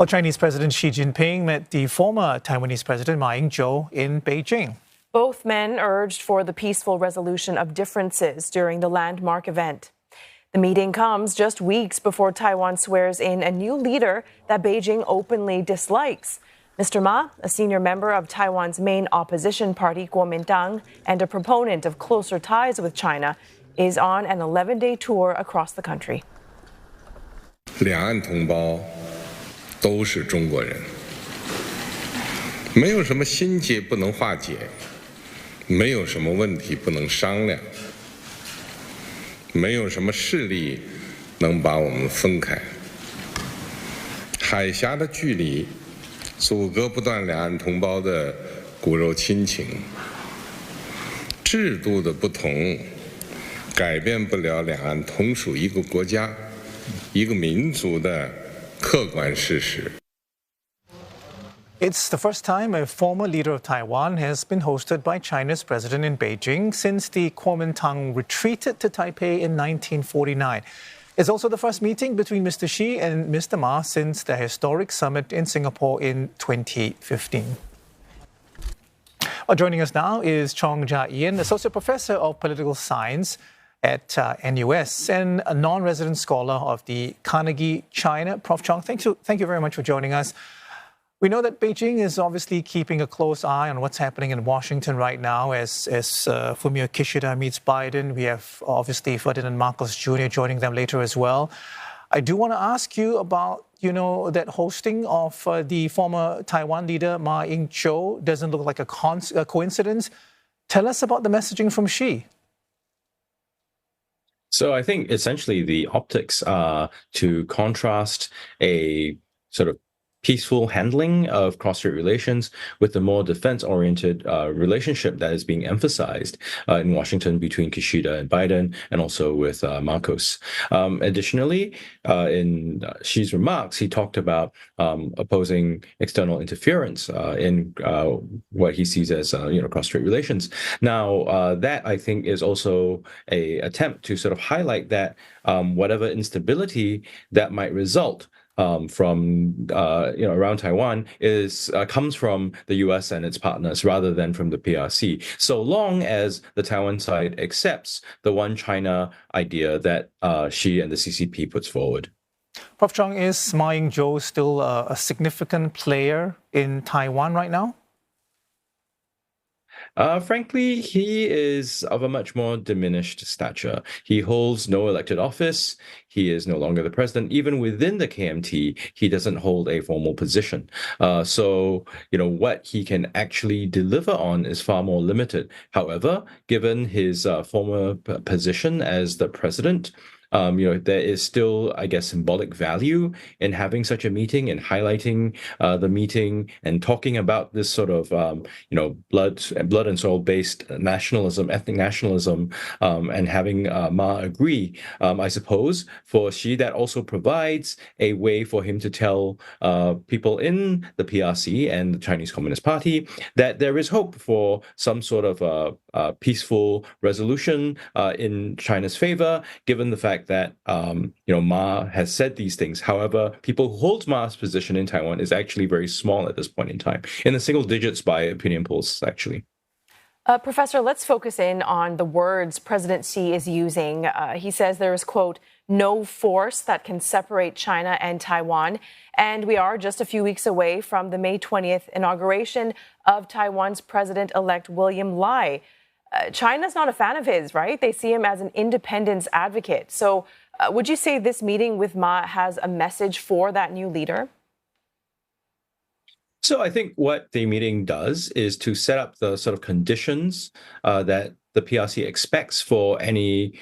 Well, Chinese President Xi Jinping met the former Taiwanese President Ma Ying-jeou in Beijing. Both men urged for the peaceful resolution of differences during the landmark event. The meeting comes just weeks before Taiwan swears in a new leader that Beijing openly dislikes. Mr. Ma, a senior member of Taiwan's main opposition party, Kuomintang, and a proponent of closer ties with China, is on an 11-day tour across the country. 两岸同胞都是中国人，没有什么心结不能化解，没有什么问题不能商量，没有什么势力能把我们分开。海峡的距离阻隔不断两岸同胞的骨肉亲情，制度的不同改变不了两岸同属一个国家、一个民族的客观事实。 It's the first time a former leader of Taiwan has been hosted by China's president in Beijing since the Kuomintang retreated to Taipei in 1949. It's also the first meeting between Mr. Xi and Mr. Ma since the historic summit in Singapore in 2015. Joining us now is Chong Ja Ian, Associate Professor of Political Science at NUS and a non-resident scholar of the Carnegie China. Prof. Chong, thank you very much for joining us. We know that Beijing is obviously keeping a close eye on what's happening in Washington right now as Fumio Kishida meets Biden. We have obviously Ferdinand Marcos Jr. joining them later as well. I do want to ask you about, that hosting of the former Taiwan leader Ma Ying-jeou doesn't look like a coincidence. Tell us about the messaging from Xi. So I think essentially the optics are to contrast a sort of peaceful handling of cross-strait relations with the more defense-oriented relationship that is being emphasized in Washington between Kishida and Biden, and also with Marcos. Additionally, in Xi's remarks, he talked about opposing external interference in what he sees as cross-strait relations. Now, that I think is also an attempt to sort of highlight that whatever instability that might result from around Taiwan comes from the U.S. and its partners rather than from the PRC. So long as the Taiwan side accepts the one China idea that Xi and the CCP puts forward. Prof. Chong, is Ma Ying-jeou still a significant player in Taiwan right now? Frankly, he is of a much more diminished stature. He holds no elected office. He is no longer the president. Even within the KMT, he doesn't hold a formal position. So, what he can actually deliver on is far more limited. However, given his former position as the president, there is still, I guess, symbolic value in having such a meeting and highlighting the meeting and talking about this sort of, blood and soil based nationalism, ethnic nationalism, and having Ma agree. I suppose for Xi, that also provides a way for him to tell people in the PRC and the Chinese Communist Party that there is hope for some sort of peaceful resolution in China's favor, given the fact that Ma has said these things. However, people who hold Ma's position in Taiwan is actually very small at this point in time, in the single digits by opinion polls, actually. Professor, let's focus in on the words President Xi is using. He says there is, quote, no force that can separate China and Taiwan. And we are just a few weeks away from the May 20th inauguration of Taiwan's President-elect William Lai. China's not a fan of his, right? They see him as an independence advocate. So would you say this meeting with Ma has a message for that new leader? So I think what the meeting does is to set up the sort of conditions that the PRC expects for any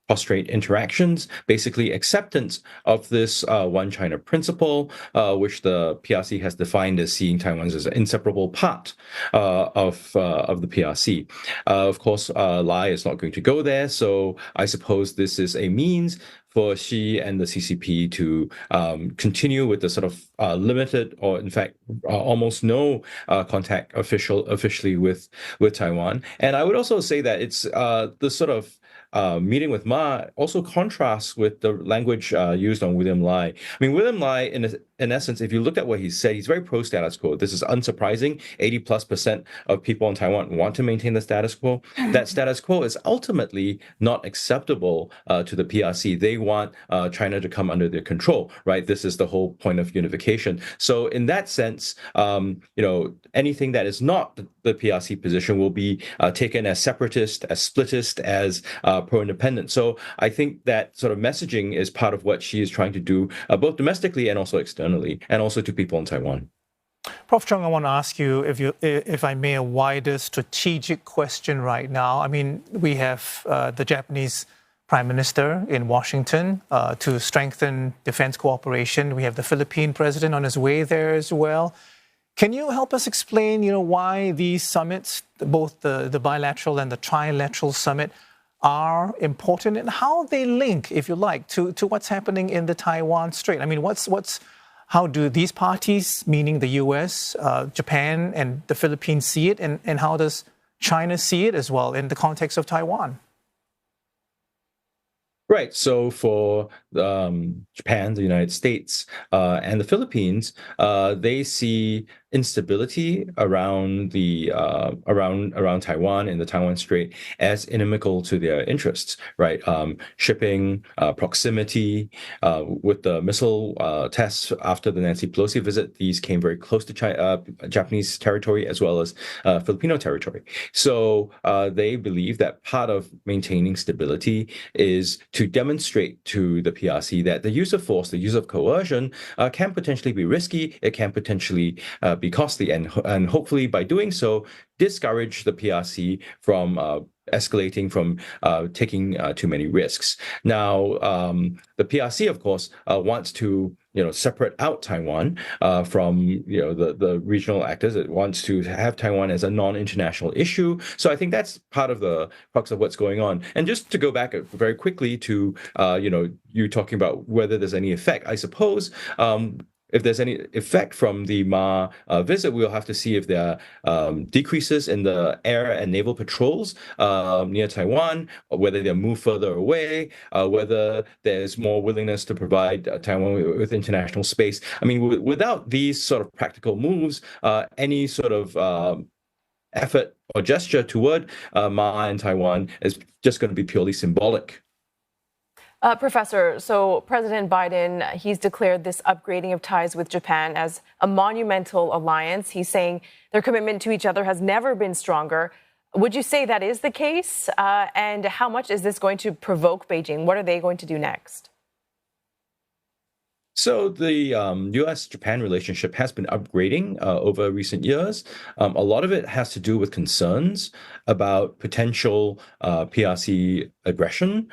cross-strait interactions, basically acceptance of this one China principle, which the PRC has defined as seeing Taiwan as an inseparable part of the PRC. Of course, Lai is not going to go there, so I suppose this is a means for Xi and the CCP to continue with the sort of limited, or in fact almost no contact officially with Taiwan. And I would also say that it's the sort of meeting with Ma also contrasts with the language used on William Lai. I mean, William Lai, in essence, if you look at what he said, he's very pro status quo. This is unsurprising. 80+% of people in Taiwan want to maintain the status quo. That status quo is ultimately not acceptable to the PRC. They want China to come under their control, right? This is the whole point of unification. So in that sense, anything that is not the PRC position will be taken as separatist, as splittist, as pro-independent. So I think that sort of messaging is part of what Xi is trying to do, both domestically and also externally, and also to people in Taiwan. Prof. Chong, I want to ask you, if I may, a wider strategic question right now. I mean, we have the Japanese Prime Minister in Washington to strengthen defense cooperation. We have the Philippine president on his way there as well. Can you help us explain, why these summits, both the bilateral and the trilateral summit, are important and how they link, if you like, to what's happening in the Taiwan Strait? I mean, how do these parties, meaning the U.S., Japan, and the Philippines, see it, and how does China see it as well in the context of Taiwan? Right. So for Japan, the United States, and the Philippines, they see instability around around Taiwan and the Taiwan Strait as inimical to their interests. Right. Shipping, proximity, with the missile tests after the Nancy Pelosi visit, these came very close to Japanese territory as well as Filipino territory. So they believe that part of maintaining stability is to demonstrate to the PRC that the use of force, the use of coercion, can potentially be risky. It can potentially be costly, and hopefully by doing so, discourage the PRC from escalating, from taking too many risks. Now, the PRC, of course, wants to separate out Taiwan from the regional actors. It wants to have Taiwan as a non-international issue. So I think that's part of the crux of what's going on. And just to go back very quickly to you talking about whether there's any effect, I suppose. If there's any effect from the Ma visit, we'll have to see if there are decreases in the air and naval patrols near Taiwan, or whether they're moved further away, whether there's more willingness to provide Taiwan with international space. I mean, without these sort of practical moves, any sort of effort or gesture toward Ma and Taiwan is just going to be purely symbolic. Professor, so President Biden, he's declared this upgrading of ties with Japan as a monumental alliance. He's saying their commitment to each other has never been stronger. Would you say that is the case? And how much is this going to provoke Beijing? What are they going to do next? So the U.S.-Japan relationship has been upgrading over recent years. A lot of it has to do with concerns about potential PRC aggression,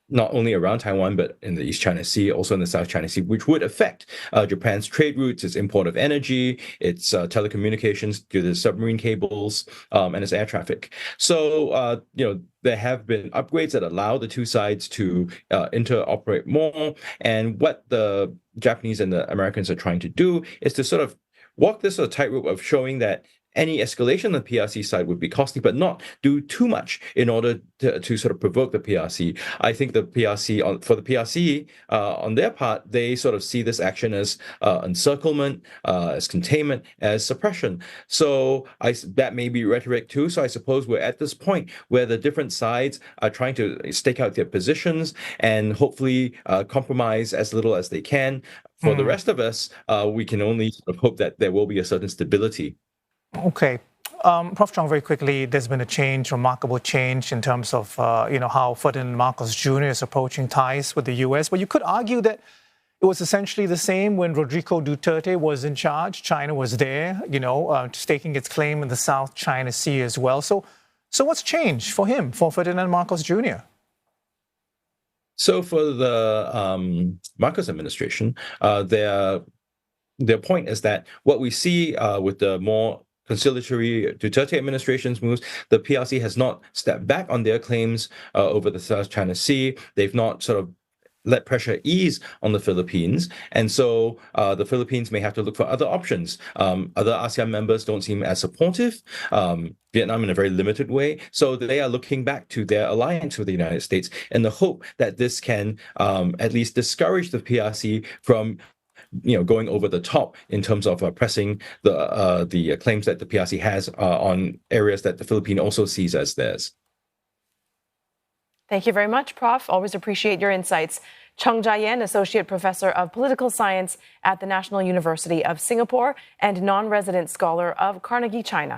not only around Taiwan, but in the East China Sea, also in the South China Sea, which would affect Japan's trade routes, its import of energy, its telecommunications due to the submarine cables, and its air traffic. So, there have been upgrades that allow the two sides to interoperate more. And what the Japanese and the Americans are trying to do is to sort of walk this sort of tightrope of showing that any escalation on the PRC side would be costly, but not do too much in order to sort of provoke the PRC. I think the PRC, for the PRC, on their part, they sort of see this action as encirclement, as containment, as suppression. So that may be rhetoric too. So I suppose we're at this point where the different sides are trying to stake out their positions and hopefully compromise as little as they can. For the rest of us, we can only sort of hope that there will be a certain stability. Okay. Prof. Chong, very quickly, there's been a change, remarkable change in terms of, how Ferdinand Marcos Jr. is approaching ties with the U.S. But you could argue that it was essentially the same when Rodrigo Duterte was in charge. China was there, staking its claim in the South China Sea as well. So what's changed for him, for Ferdinand Marcos Jr.? So for the Marcos administration, their point is that what we see with the more conciliatory Duterte administration's moves, the PRC has not stepped back on their claims over the South China Sea. They've not sort of let pressure ease on the Philippines. And so the Philippines may have to look for other options. Other ASEAN members don't seem as supportive. Vietnam in a very limited way. So they are looking back to their alliance with the United States in the hope that this can at least discourage the PRC from going over the top in terms of pressing the claims that the PRC has on areas that the Philippines also sees as theirs. Thank you very much, Prof. Always appreciate your insights. Chong Ja Ian, Associate Professor of Political Science at the National University of Singapore and non-resident scholar of Carnegie, China.